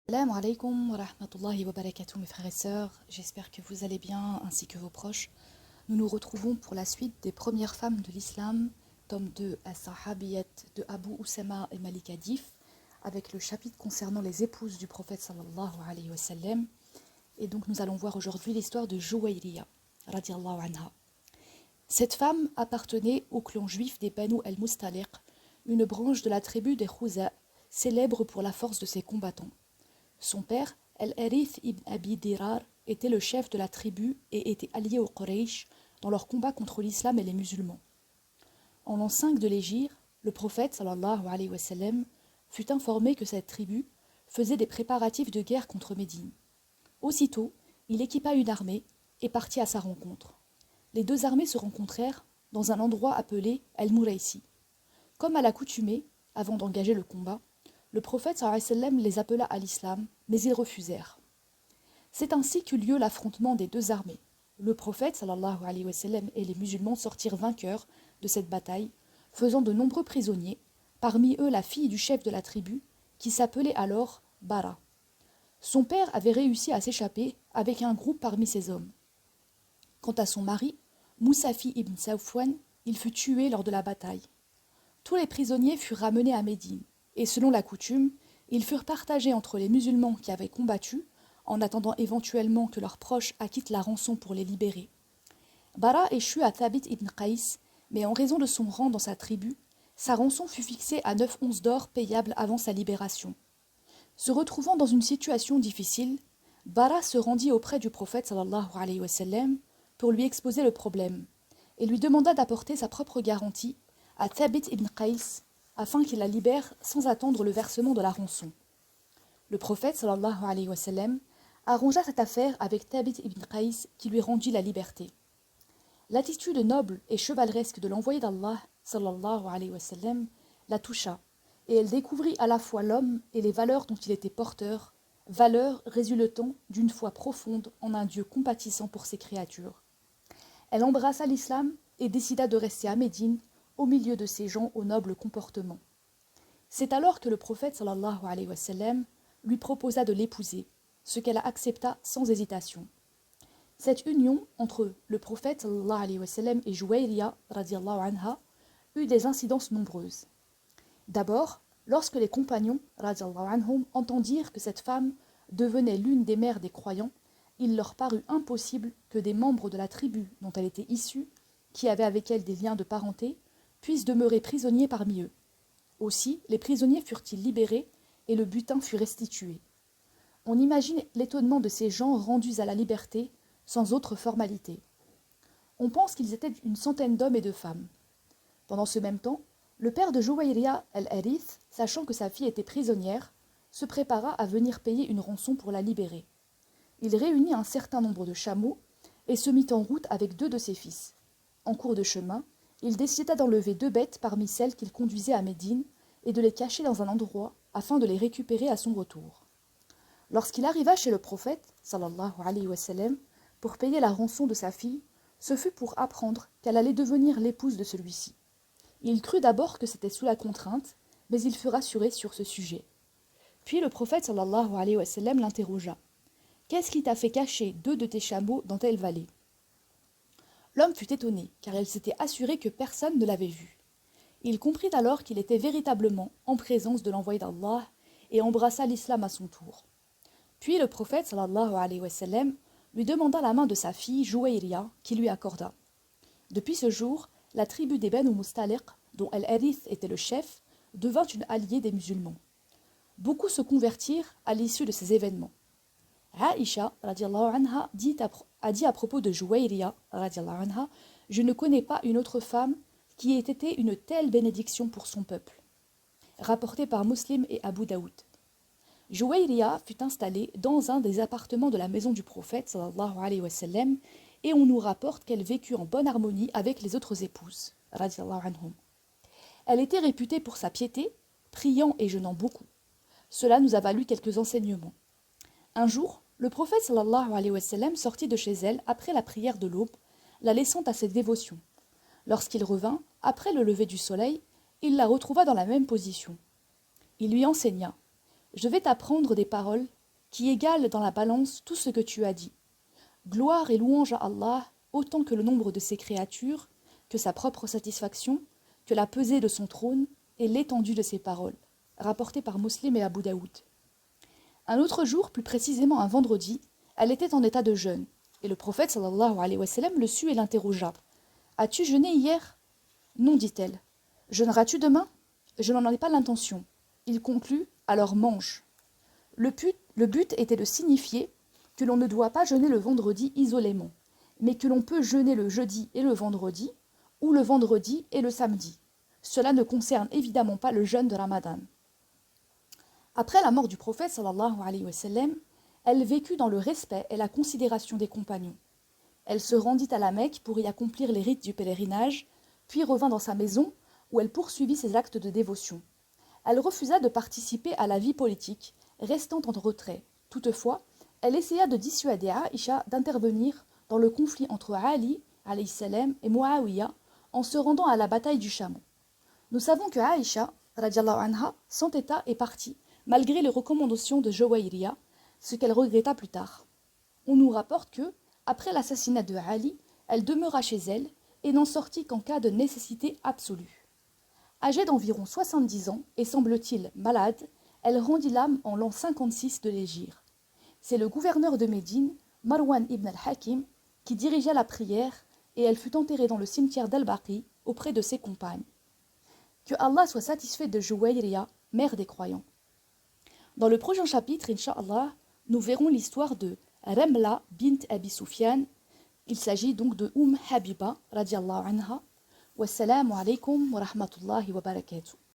Assalamu alaikum wa rahmatullahi wa barakatuh mes frères et sœurs, j'espère que vous allez bien ainsi que vos proches. Nous nous retrouvons pour la suite des premières femmes de l'islam, tome 2 As-Sahabiyat de Abu Usama et Malika Dif, avec le chapitre concernant les épouses du prophète sallallahu alayhi wa sallam. Et donc nous allons voir aujourd'hui l'histoire de Juwayriya, radiallahu anha. Cette femme appartenait au clan juif des Banu al-Mustaliq, une branche de la tribu des Khouza, célèbre pour la force de ses combattants. Son père, Al-Harith ibn Abi Dirar, était le chef de la tribu et était allié aux Quraysh dans leur combat contre l'islam et les musulmans. En l'an 5 de l'Hégire, le prophète sallallahu alayhi wa sallam fut informé que cette tribu faisait des préparatifs de guerre contre Médine. Aussitôt, il équipa une armée et partit à sa rencontre. Les deux armées se rencontrèrent dans un endroit appelé Al-Muraisi. Comme à l'accoutumée, avant d'engager le combat, le prophète sallallahu alayhi wa sallam les appela à l'islam, mais ils refusèrent. C'est ainsi qu'eut lieu l'affrontement des deux armées. Le prophète sallallahu alayhi wa sallam et les musulmans sortirent vainqueurs de cette bataille, faisant de nombreux prisonniers, parmi eux la fille du chef de la tribu, qui s'appelait alors Bara. Son père avait réussi à s'échapper avec un groupe parmi ses hommes. Quant à son mari, Moussafi ibn Safwan, il fut tué lors de la bataille. Tous les prisonniers furent ramenés à Médine, et selon la coutume, ils furent partagés entre les musulmans qui avaient combattu, en attendant éventuellement que leurs proches acquittent la rançon pour les libérer. Bara échut à Thabit ibn Qais, mais en raison de son rang dans sa tribu, sa rançon fut fixée à 9 onces d'or payables avant sa libération. Se retrouvant dans une situation difficile, Bara se rendit auprès du prophète sallallahu alayhi wa sallam pour lui exposer le problème, et lui demanda d'apporter sa propre garantie à Thabit ibn Qais afin qu'il la libère sans attendre le versement de la rançon. Le prophète sallallahu alayhi wa sallam arrangea cette affaire avec Thabit ibn Qais qui lui rendit la liberté. L'attitude noble et chevaleresque de l'envoyé d'Allah sallallahu alayhi wa sallam la toucha, et elle découvrit à la fois l'homme et les valeurs dont il était porteur, valeurs résultant d'une foi profonde en un Dieu compatissant pour ses créatures. Elle embrassa l'islam et décida de rester à Médine au milieu de ces gens au noble comportement. C'est alors que le prophète sallallahu alayhi wa sallam lui proposa de l'épouser, ce qu'elle accepta sans hésitation. Cette union entre le prophète sallallahu alayhi wa sallam et Juwayriya radiallahu anha eut des incidences nombreuses. D'abord, lorsque les compagnons radiallahu anhum entendirent que cette femme devenait l'une des mères des croyants, il leur parut impossible que des membres de la tribu dont elle était issue, qui avaient avec elle des liens de parenté, puissent demeurer prisonniers parmi eux. Aussi, les prisonniers furent-ils libérés et le butin fut restitué. On imagine l'étonnement de ces gens rendus à la liberté sans autre formalité. On pense qu'ils étaient une centaine d'hommes et de femmes. Pendant ce même temps, le père de Juwayriya al-Harith, sachant que sa fille était prisonnière, se prépara à venir payer une rançon pour la libérer. Il réunit un certain nombre de chameaux et se mit en route avec 2 de ses fils. En cours de chemin, il décida d'enlever 2 bêtes parmi celles qu'il conduisait à Médine et de les cacher dans un endroit afin de les récupérer à son retour. Lorsqu'il arriva chez le prophète, sallallahu alayhi wa sallam, pour payer la rançon de sa fille, ce fut pour apprendre qu'elle allait devenir l'épouse de celui-ci. Il crut d'abord que c'était sous la contrainte, mais il fut rassuré sur ce sujet. Puis le prophète sallallahu alayhi wa sallam l'interrogea. « Qu'est-ce qui t'a fait cacher 2 de tes chameaux dans telle vallée ?» L'homme fut étonné, car elle s'était assurée que personne ne l'avait vu. Il comprit alors qu'il était véritablement en présence de l'envoyé d'Allah et embrassa l'islam à son tour. Puis le prophète sallallahu alayhi wa sallam lui demanda la main de sa fille Juwayriya, qui lui accorda. Depuis ce jour, la tribu des Banu Mustaliq, dont Al-Harith était le chef, devint une alliée des musulmans. Beaucoup se convertirent à l'issue de ces événements. Aïcha radiallahu anha a dit à propos de Juwayriya radiallahu anha, « Je ne connais pas une autre femme qui ait été une telle bénédiction pour son peuple. » Rapporté par Muslim et Abu Daoud. Juwayriya fut installée dans un des appartements de la maison du prophète sallallahu alayhi wa sallam, et on nous rapporte qu'elle vécut en bonne harmonie avec les autres épouses radiallahu anhum. Elle était réputée pour sa piété, priant et jeûnant beaucoup. Cela nous a valu quelques enseignements. Un jour, le prophète sallallahu alayhi wa sallam sortit de chez elle après la prière de l'aube, la laissant à ses dévotions. Lorsqu'il revint, après le lever du soleil, il la retrouva dans la même position. Il lui enseigna « Je vais t'apprendre des paroles qui égale dans la balance tout ce que tu as dit. Gloire et louange à Allah, autant que le nombre de ses créatures, que sa propre satisfaction, que la pesée de son trône et l'étendue de ses paroles. Rapporté par Muslim et Abu Daoud. Un autre jour, plus précisément un vendredi, elle était en état de jeûne, et le prophète sallallahu alayhi wa sallam le sut et l'interrogea. « As-tu jeûné hier ?»« Non, dit-elle. »« Jeûneras-tu demain ?»« Je n'en ai pas l'intention. » Il conclut « Alors mange. » Le but était de signifier que l'on ne doit pas jeûner le vendredi isolément, mais que l'on peut jeûner le jeudi et le vendredi, ou le vendredi et le samedi. Cela ne concerne évidemment pas le jeûne de Ramadan. Après la mort du prophète sallallahu alayhi wa sallam, elle vécut dans le respect et la considération des compagnons. Elle se rendit à la Mecque pour y accomplir les rites du pèlerinage, puis revint dans sa maison où elle poursuivit ses actes de dévotion. Elle refusa de participer à la vie politique, restant en retrait. Toutefois, elle essaya de dissuader Aïcha d'intervenir dans le conflit entre Ali alayhi salam et Muawiya en se rendant à la bataille du Chameau. Nous savons que Aïcha radiallahu anha s'entêta et partit malgré les recommandations de Juwayriya, ce qu'elle regretta plus tard. On nous rapporte que, après l'assassinat de Ali, elle demeura chez elle et n'en sortit qu'en cas de nécessité absolue. Âgée d'environ 70 ans et semble-t-il malade, elle rendit l'âme en l'an 56 de l'Hégire. C'est le gouverneur de Médine, Marwan ibn al-Hakim, qui dirigea la prière et elle fut enterrée dans le cimetière d'Al-Baqi auprès de ses compagnes. Que Allah soit satisfait de Juwayriya, mère des croyants. Dans le prochain chapitre, Inch'Allah, nous verrons l'histoire de Ramla bint Abi Sufyan. Il s'agit donc de Habiba, radiallahu anha. Wassalamu alaikum wa rahmatullahi wa barakatuh.